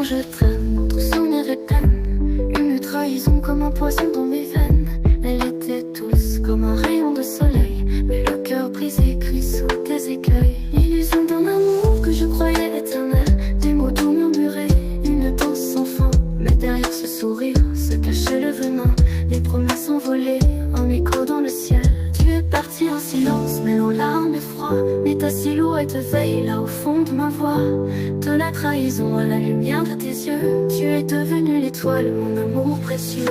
quand je traîne entre souvenirs et peine. Une trahison comme un poison dans mes veines. Elle était douce comme un rayon de soleil, mais le cœur brisé crie sous tes écueils. L'illusion d'un amour que je croyais éternel, des mots doux murmurés, une danse sans fin. Mais derrière ce sourire se cachait le venin, les promesses envolées en écho dans le ciel. Tu es parti en silence, mêlant larmes et froid, mais ta silhouette veille là au fond de ma voix. De la trahison à la lumière de tes yeux, tu es devenu l'étoile, mon amour précieux.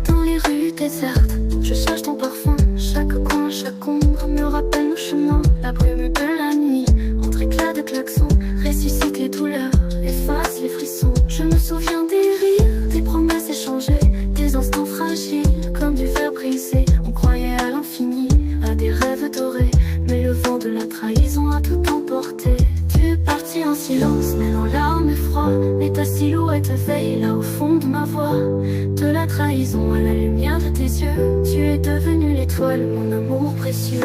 Dans les rues désertes, je cherche ton parfum. Chaque coin, chaque ombre me rappelle nos chemins. La brume de la nuit, entre éclats de klaxons, ressuscite les douleurs, efface les frissons. Je me souviens des rires, des promesses échangées, des instants fragiles comme du verre brisé. On croyait à l'infini, à des rêves dorés, mais le vent de la trahison a tout emporté. Tu es parti en silence, mêlant larmes et froid, mais ta silhouette veille là au fond de ma voix. De la trahison à la lumière de tes yeux, tu es devenu l'étoile, mon amour précieux.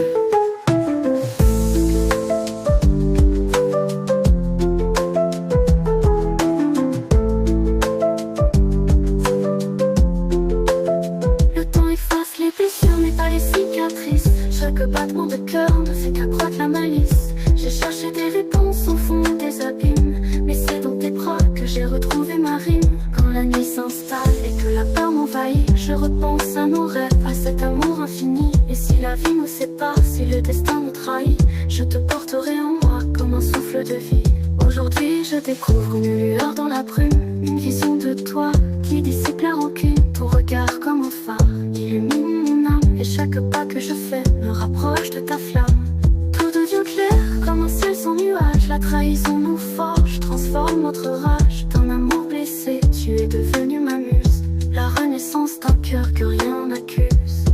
Le temps efface les blessures, mais pas les cicatrices. Chaque battement de cœur ne fait qu'accroître la malice. J'ai cherché des réponses au fond des abîmes, mais c'est dans tes bras que j'ai retrouvé ma rime. Quand la nuit s'installe et que la peur m'envahit, je repense à nos rêves, à cet amour infini. Et si la vie nous sépare, si le destin nous trahit, je te porterai en moi comme un souffle de vie. Aujourd'hui je découvre une lueur dans la brume, une vision de toi qui dissipe la rancune. Ton regard comme un phare illumine mon âme, et chaque pas que je fais me rapproche de ta flamme. Tout devient clair comme un ciel sans nuage. La trahison nous forge, transforme notre rage. D'un amour blessé, tu es devenue ma muse, la renaissance d'un cœur que rien n'accuse.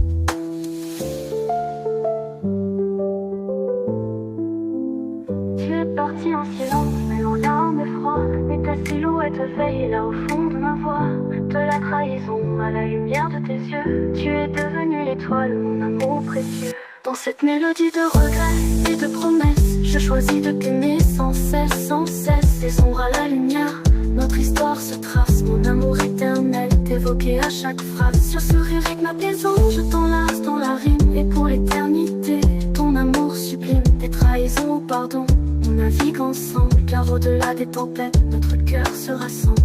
Tu es parti en silence, mêlant larmes et froid, mais ta silhouette veille là au fond de ma voix. De la trahison à la lumière de tes yeux, tu es devenu l'étoile, mon amour précieux. Dans cette mélodie de regrets et de promesses, je choisis de t'aimer sans cesse, sans cesse. Des ombres à la lumière, notre histoire se trace. Mon amour éternel, t'évoqué à chaque phrase. Sur ce rire rythme apaisant, je t'enlace dans la rime. Et pour l'éternité, ton amour sublime. Des trahisons ou pardon, on navigue ensemble, car au-delà des tempêtes, notre cœur se rassemble.